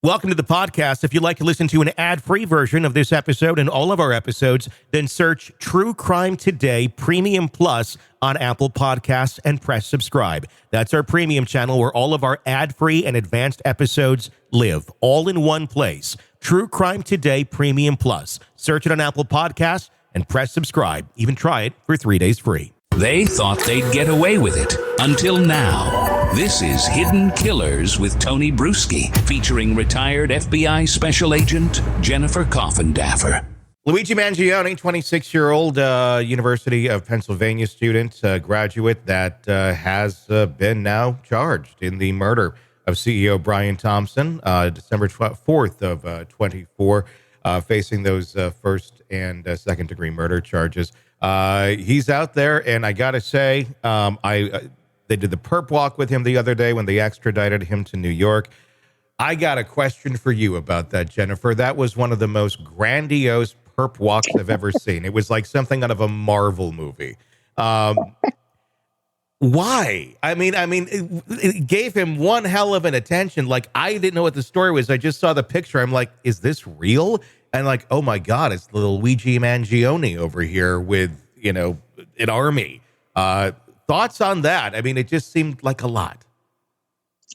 Welcome to the podcast. If you'd like to listen to an ad-free version of this episode and all of our episodes, then search True Crime Today Premium Plus on Apple Podcasts and press subscribe. That's our premium channel where all of our ad-free and advanced episodes live, all in one place. True Crime Today Premium Plus. Search it on Apple Podcasts and press subscribe. Even try it for 3 days free. They thought they'd get away with it until now. This is Hidden Killers with Tony Brueski, featuring retired FBI Special Agent Jennifer Coffindaffer. Luigi Mangione, 26-year-old University of Pennsylvania student, graduate that has been now charged in the murder of CEO Brian Thompson, December 4th of 24, facing those first and second degree murder charges. He's out there, and I gotta say, they did the perp walk with him the other day when they extradited him to New York. I got a question for you about that, Jennifer. That was one of the most grandiose perp walks I've ever seen. It was like something out of a Marvel movie. Why? I mean, it gave him one hell of an attention. Like, I didn't know what the story was. I just saw the picture. I'm like, is this real? And like, oh my God, it's little Luigi Mangione over here with, an army. Thoughts on that? I mean, it just seemed like a lot.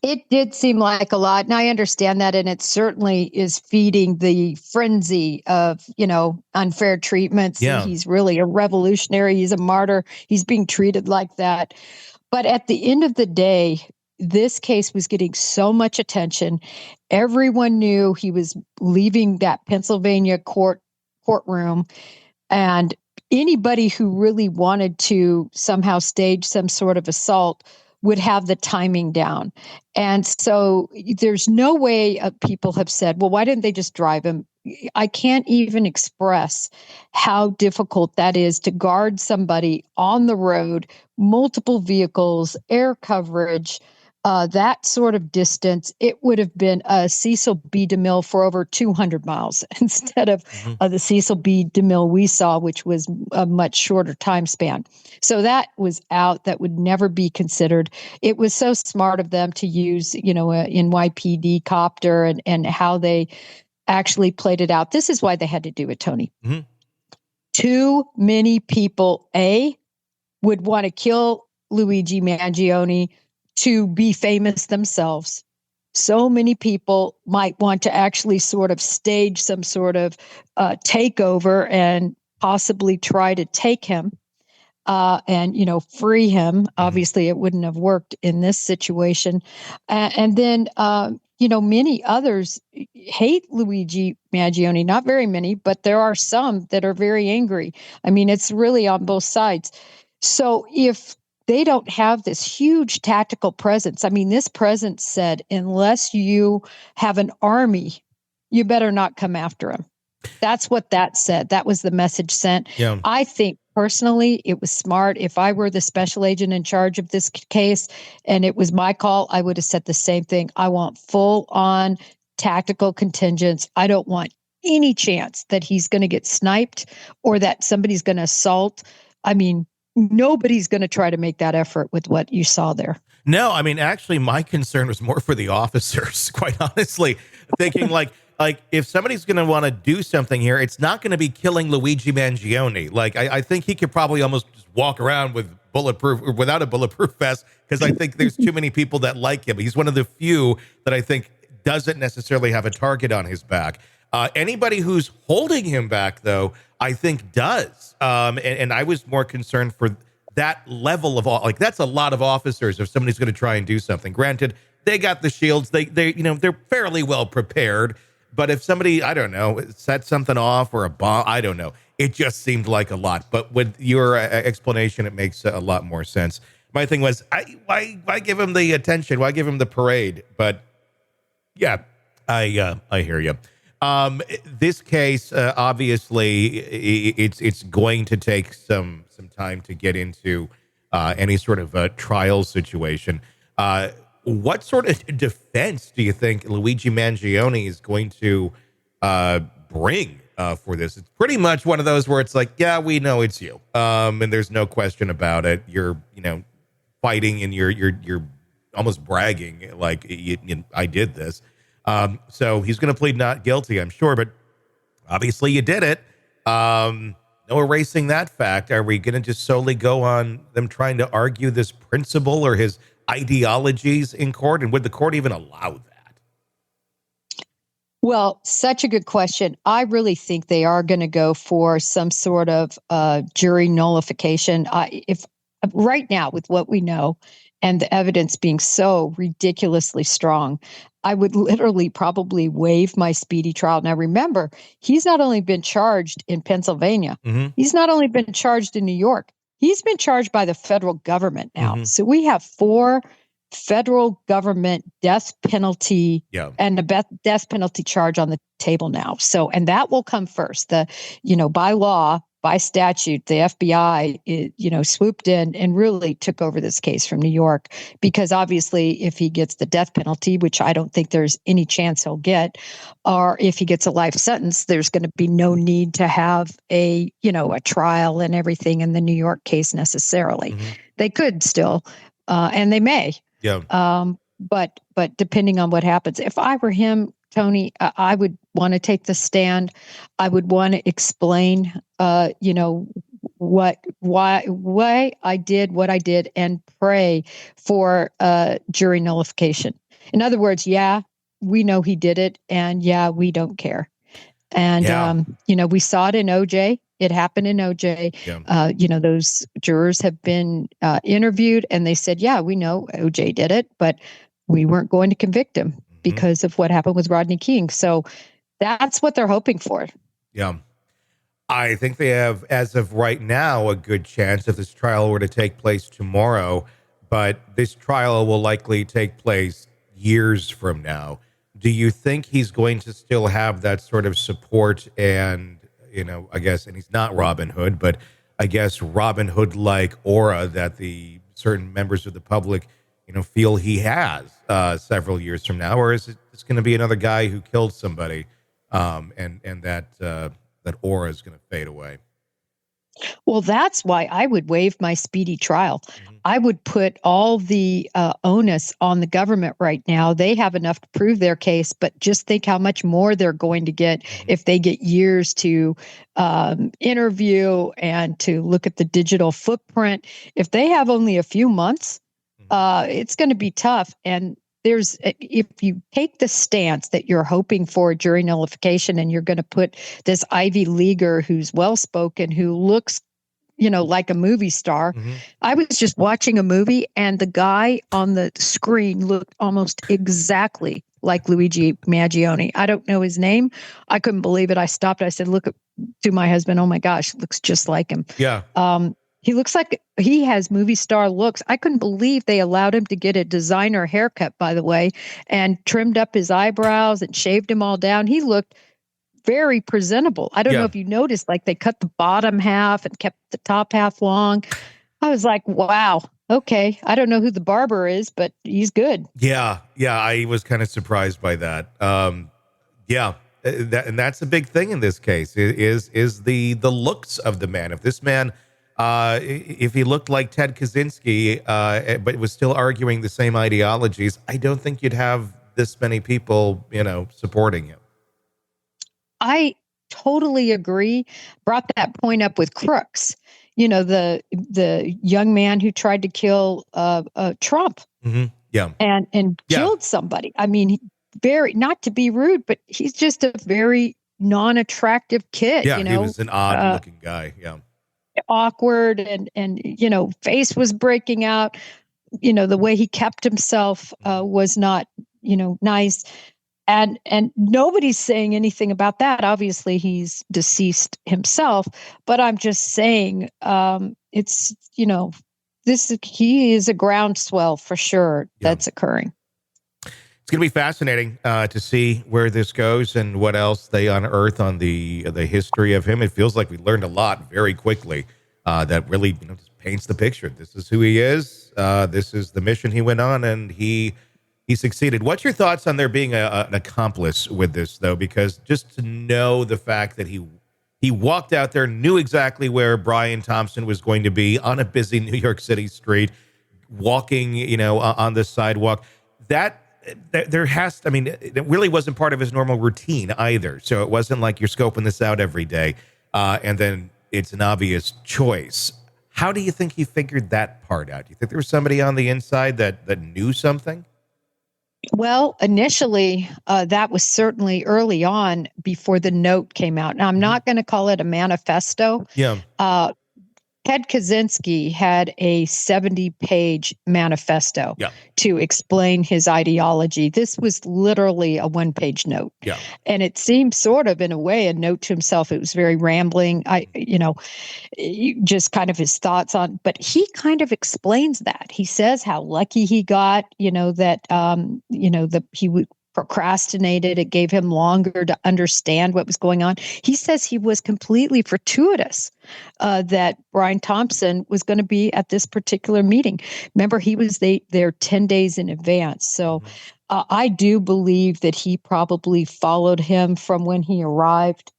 It did seem like a lot, and I understand that, and it certainly is feeding the frenzy of, unfair treatments. Yeah. He's really a revolutionary. He's a martyr. He's being treated like that. But at the end of the day, this case was getting so much attention. Everyone knew he was leaving that Pennsylvania courtroom, and anybody who really wanted to somehow stage some sort of assault would have the timing down. And so there's no way people have said, well, why didn't they just drive him? I can't even express how difficult that is to guard somebody on the road, multiple vehicles, air coverage, that sort of distance. It would have been a Cecil B. DeMille for over 200 miles instead of the Cecil B. DeMille we saw, which was a much shorter time span. So that was out. That would never be considered. It was so smart of them to use, a NYPD copter and how they actually played it out. This is why they had to do it, Tony. Mm-hmm. Too many people, would want to kill Luigi Mangione to be famous themselves. So many people might want to actually sort of stage some sort of takeover and possibly try to take him and free him. Obviously, it wouldn't have worked in this situation. And then, many others hate Luigi Mangione. Not very many, but there are some that are very angry. I mean, it's really on both sides. So if they don't have this huge tactical presence. I mean, this presence said, unless you have an army, you better not come after him. That's what that said. That was the message sent. Yeah. I think personally, it was smart. If I were the special agent in charge of this case and it was my call, I would have said the same thing. I want full on tactical contingents. I don't want any chance that he's going to get sniped or that somebody's going to assault. I mean, nobody's going to try to make that effort with what you saw there. No, I mean, actually, my concern was more for the officers, quite honestly, thinking like if somebody's going to want to do something here, it's not going to be killing Luigi Mangione. Like, I think he could probably almost just walk around with bulletproof or without a bulletproof vest, because I think there's too many people that like him. He's one of the few that I think doesn't necessarily have a target on his back. Anybody who's holding him back, though, I think does. And I was more concerned for that level of, like, that's a lot of officers if somebody's going to try and do something. Granted, they got the shields. They're fairly well prepared. But if somebody, I don't know, set something off or a bomb, I don't know. It just seemed like a lot. But with your explanation, it makes a lot more sense. My thing was, why give him the attention? Why give him the parade? But yeah, I hear you. This case, obviously, it's going to take some time to get into any sort of trial situation. What sort of defense do you think Luigi Mangione is going to bring for this? It's pretty much one of those where it's like, yeah, we know it's you, and there's no question about it. You're, fighting and you're almost bragging like I did this. So he's going to plead not guilty, I'm sure, but obviously you did it. No erasing that fact. Are we going to just solely go on them trying to argue this principle or his ideologies in court? And would the court even allow that? Well, such a good question. I really think they are going to go for some sort of jury nullification. If right now, with what we know and the evidence being so ridiculously strong, I would literally probably waive my speedy trial. Now, remember, he's not only been charged in Pennsylvania, he's not only been charged in New York, he's been charged by the federal government now. So we have 4 federal government death penalty and a death penalty charge on the table now. So, and that will come first. By law, by statute, the FBI, swooped in and really took over this case from New York, because obviously if he gets the death penalty, which I don't think there's any chance he'll get, or if he gets a life sentence, there's going to be no need to have a trial and everything in the New York case necessarily. They could still, and they may. But depending on what happens, if I were him, Tony, I would want to take the stand. I would want to explain, why I did what I did, and pray for jury nullification. In other words, we know he did it, and we don't care. And we saw it in OJ. It happened in OJ. Those jurors have been interviewed, and they said, we know OJ did it, but we weren't going to convict him because of what happened with Rodney King. So that's what they're hoping for. Yeah. I think they have, as of right now, a good chance if this trial were to take place tomorrow, but this trial will likely take place years from now. Do you think he's going to still have that sort of support and, I guess, and he's not Robin Hood, but I guess Robin Hood-like aura that the certain members of the public, feel he has several years from now? Or is it just going to be another guy who killed somebody and that aura is going to fade away? Well, that's why I would waive my speedy trial. I would put all the onus on the government right now. They have enough to prove their case, but just think how much more they're going to get if they get years to interview and to look at the digital footprint. If they have only a few months, it's going to be tough. And if you take the stance that you're hoping for jury nullification, and you're going to put this Ivy Leaguer who's well-spoken, who looks, like a movie star. I was just watching a movie, and the guy on the screen looked almost exactly like Luigi Mangione. I don't know his name. I couldn't believe it. I stopped. I said, look to my husband, oh my gosh, looks just like him. Yeah. He looks like he has movie star looks. I couldn't believe they allowed him to get a designer haircut, by the way, and trimmed up his eyebrows and shaved him all down. He looked very presentable. I don't know if you noticed, like they cut the bottom half and kept the top half long. I was like, wow, okay. I don't know who the barber is, but he's good. Yeah. I was kind of surprised by that. And that's a big thing in this case is the looks of the man. If this man, if he looked like Ted Kaczynski, but was still arguing the same ideologies, I don't think you'd have this many people, supporting him. I totally agree. Brought that point up with Crooks, the young man who tried to kill Trump. And killed somebody. I mean, very, not to be rude, but he's just a very non-attractive kid. Yeah, he was an odd-looking guy. Yeah. Awkward and face was breaking out. The way he kept himself was not nice, and nobody's saying anything about that. Obviously he's deceased himself, but I'm just saying it's he is a groundswell for sure that's occurring. It's going to be fascinating to see where this goes and what else they unearth on the history of him. It feels like we learned a lot very quickly that really just paints the picture. This is who he is. This is the mission he went on, and he succeeded. What's your thoughts on there being an accomplice with this, though? Because just to know the fact that he walked out there, knew exactly where Brian Thompson was going to be on a busy New York City street, walking, on the sidewalk, that there has, I mean, it really wasn't part of his normal routine either. So it wasn't like you're scoping this out every day, and then it's an obvious choice. How do you think he figured that part out? Do you think there was somebody on the inside that knew something? Well, initially, that was certainly early on before the note came out. Now, I'm not going to call it a manifesto. Yeah. Ted Kaczynski had a 70-page manifesto Yeah. to explain his ideology. This was literally a one-page note. Yeah. And it seemed sort of, in a way, a note to himself. It was very rambling. Just kind of his thoughts on, but he kind of explains that. He says how lucky he got, that he would procrastinated. It gave him longer to understand what was going on. He says he was completely fortuitous that Brian Thompson was going to be at this particular meeting. Remember, he was there 10 days in advance. So I do believe that he probably followed him from when he arrived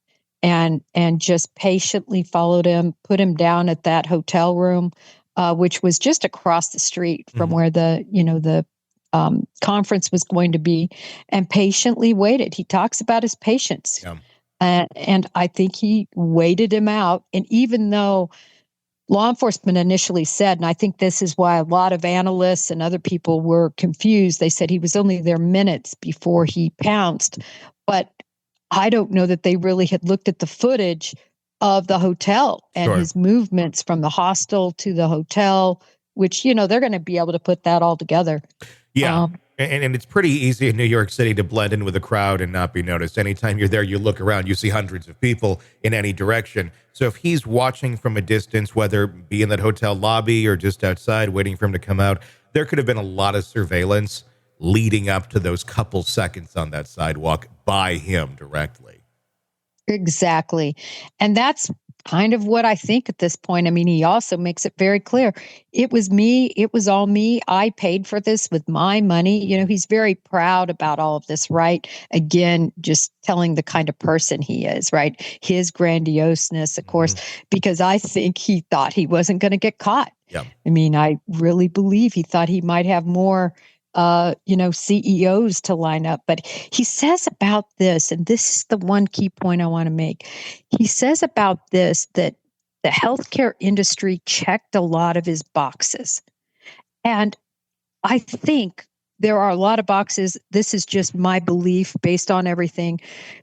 and just patiently followed him, put him down at that hotel room, which was just across the street from where the conference was going to be, and patiently waited. He talks about his patience. Yeah. And I think he waited him out. And even though law enforcement initially said, and I think this is why a lot of analysts and other people were confused, they said he was only there minutes before he pounced. But I don't know that they really had looked at the footage of the hotel and his movements from the hostel to the hotel, which, they're going to be able to put that all together. Yeah. And it's pretty easy in New York City to blend in with a crowd and not be noticed. Anytime you're there, you look around, you see hundreds of people in any direction. So if he's watching from a distance, whether it be in that hotel lobby or just outside waiting for him to come out, there could have been a lot of surveillance leading up to those couple seconds on that sidewalk by him directly. Exactly. And that's kind of what I think at this point. I mean, he also makes it very clear. It was me. It was all me. I paid for this with my money. He's very proud about all of this, right? Again, just telling the kind of person he is, right? His grandiosity, of course, because I think he thought he wasn't going to get caught. Yeah. I mean, I really believe he thought he might have more CEOs to line up. But he says about this, and this is the one key point I want to make. He says about this that the healthcare industry checked a lot of his boxes. And I think there are a lot of boxes. This is just my belief based on everything,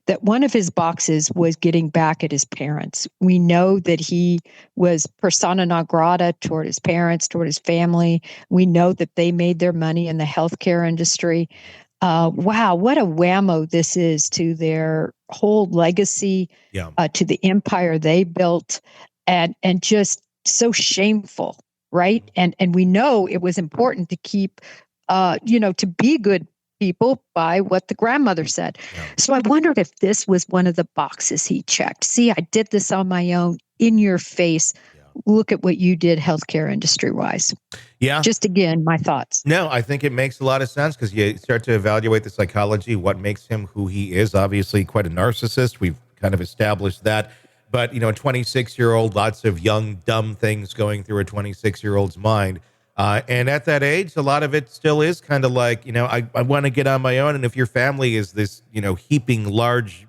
that one of his boxes was getting back at his parents. We know that he was persona non grata toward his parents, toward his family. We know that they made their money in the healthcare industry. Wow, what a whammo this is to their whole legacy, to the empire they built, and just so shameful, right? And we know it was important to keep to be good people by what the grandmother said. Yeah. So I wondered if this was one of the boxes he checked. See, I did this on my own, in your face. Yeah. Look at what you did healthcare industry wise. Yeah. Just again, my thoughts. No, I think it makes a lot of sense because you start to evaluate the psychology, what makes him who he is. Obviously quite a narcissist. We've kind of established that. But, a 26-year-old, lots of young, dumb things going through a 26-year-old's mind. And at that age, a lot of it still is kind of like, I want to get on my own. And if your family is this, heaping large,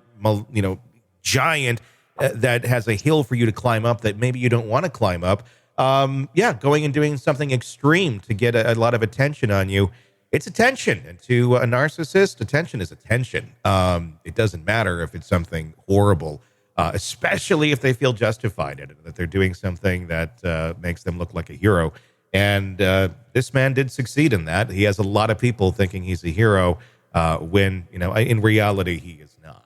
giant that has a hill for you to climb up that maybe you don't want to climb up, going and doing something extreme to get a lot of attention on you, it's attention. And to a narcissist, attention is attention. It doesn't matter if it's something horrible, especially if they feel justified in it, that they're doing something that makes them look like a hero. And this man did succeed in that. He has a lot of people thinking he's a hero when, in reality, he is not.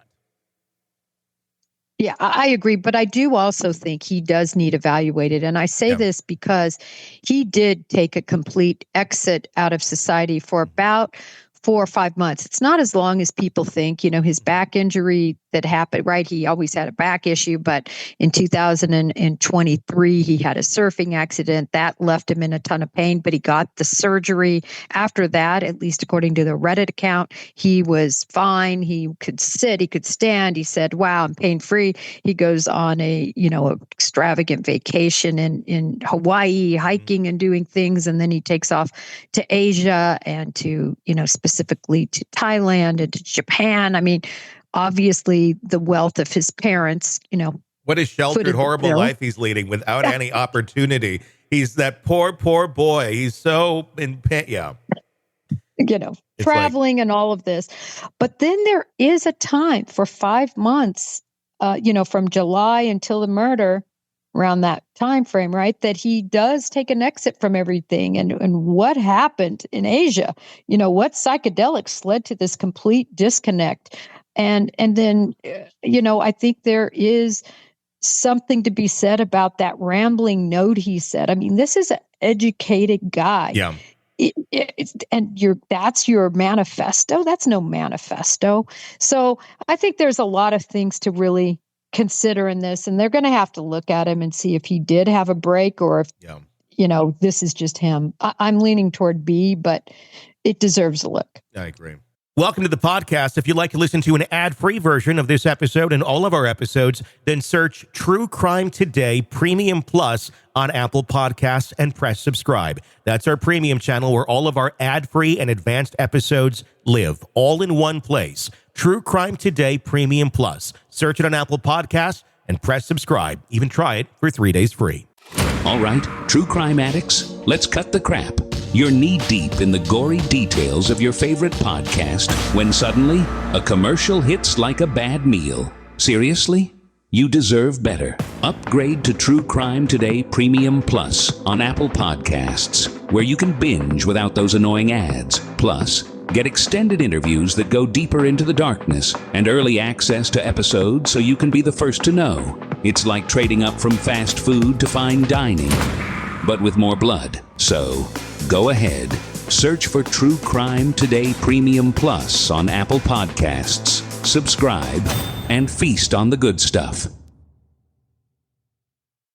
Yeah, I agree. But I do also think he does need evaluated. And I say this because he did take a complete exit out of society for about 4 or 5 months. It's not as long as people think. His back injury that happened, right? He always had a back issue, but in 2023, he had a surfing accident that left him in a ton of pain, but he got the surgery. After that, at least according to the Reddit account, he was fine. He could sit, he could stand. He said, wow, I'm pain-free. He goes on a extravagant vacation in Hawaii, hiking and doing things. And then he takes off to Asia and to, specifically specifically to Thailand and to Japan. I mean, obviously the wealth of his parents, what a sheltered, horrible life he's leading without any opportunity. He's that poor boy. He's so in pain. Yeah. Traveling and all of this. But then there is a time for 5 months, from July until the murder, around that time frame, right, that he does take an exit from everything. And what happened in Asia? What psychedelics led to this complete disconnect? And then, I think there is something to be said about that rambling note he said. I mean, this is an educated guy. Yeah. That's your manifesto. That's no manifesto. So I think there's a lot of things to really consider in this, and they're going to have to look at him and see if he did have a break or if, this is just him. I'm leaning toward B, but it deserves a look. I agree. Welcome to the podcast. If you'd like to listen to an ad-free version of this episode and all of our episodes, then search True Crime Today Premium Plus on Apple Podcasts and press subscribe. That's our premium channel where all of our ad-free and advanced episodes live, all in one place. True Crime Today Premium Plus. Search it on Apple Podcasts and press subscribe. Even try it for 3 days free. All right, true crime addicts, let's cut the crap. You're knee-deep in the gory details of your favorite podcast when suddenly a commercial hits like a bad meal. Seriously? You deserve better. Upgrade to True Crime Today Premium Plus on Apple Podcasts, where you can binge without those annoying ads. Plus, get extended interviews that go deeper into the darkness and early access to episodes so you can be the first to know. It's like trading up from fast food to fine dining, but with more blood. So, go ahead. Search for True Crime Today Premium Plus on Apple Podcasts. Subscribe and feast on the good stuff.